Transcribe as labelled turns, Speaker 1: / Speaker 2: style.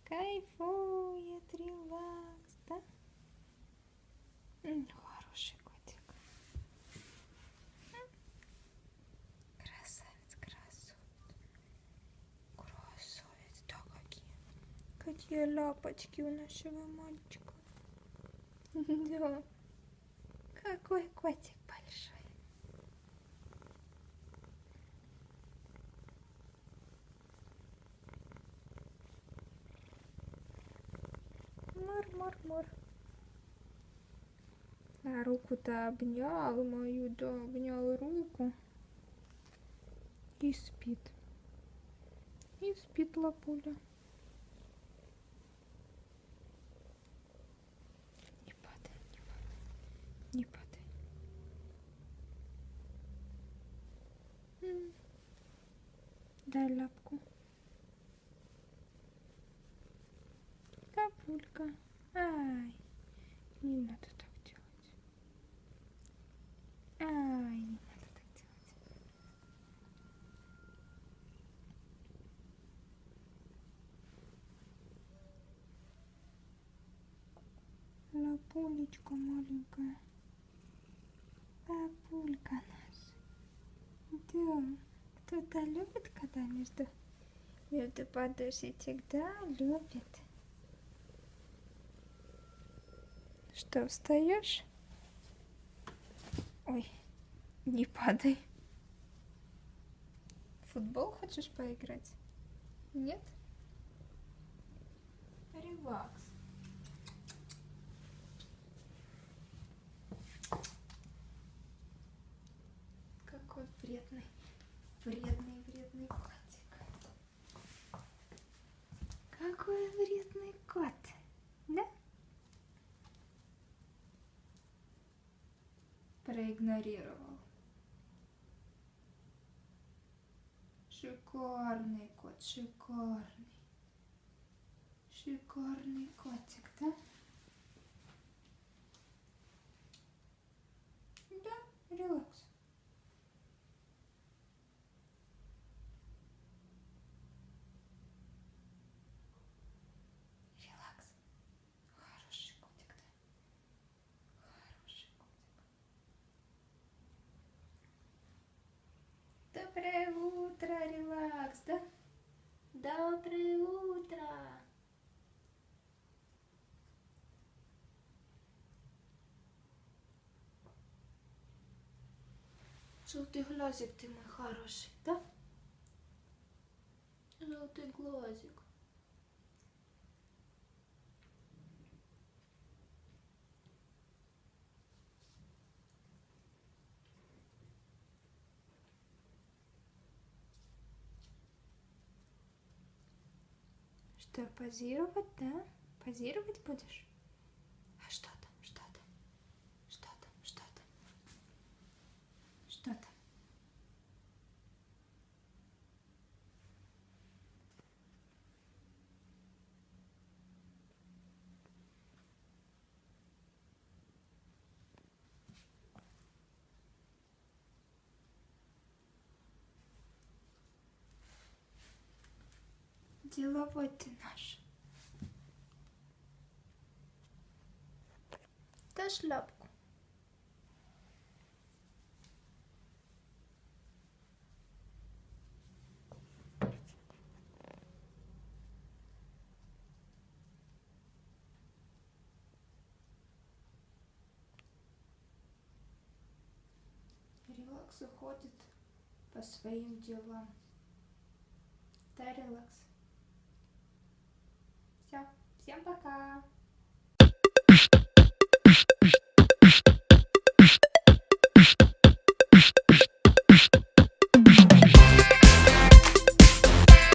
Speaker 1: Кайфует, релакс, да? Хороший котик. Красавец, красавец, да какие. Какие лапочки у нашего мальчика. Да. Какой котик большой. Мур-мур-мур. А руку-то обнял мою, да, обнял руку. И спит. И спит лапуля. Не падай, не падай, не падай. Дай лапку. Лапулька. Ай, не надо так делать. Ай, не надо так делать. Лапулечка маленькая. Лапулька наша. Да, кто-то любит, когда между подушечек, да, любит. Что, встаешь? Ой, не падай. В футбол хочешь поиграть? Нет? Релакс. Какой вредный котик. Какой вредный кот, да? Проигнорировал. Шикарный кот, шикарный. Шикарный котик, да? Да, релакс. Релакс. Хороший котик, да? Хороший котик. Доброе утро, релакс, да? Доброе утро. Желтый глазик ты мой хороший, да? Желтый глазик. Что, позировать, да? Позировать будешь? А что там, что там? Что там, что там? Что там? Деловой ты наш. Дашь лапку? Релакс уходит по своим делам. Да, релакс. Все, всем пока.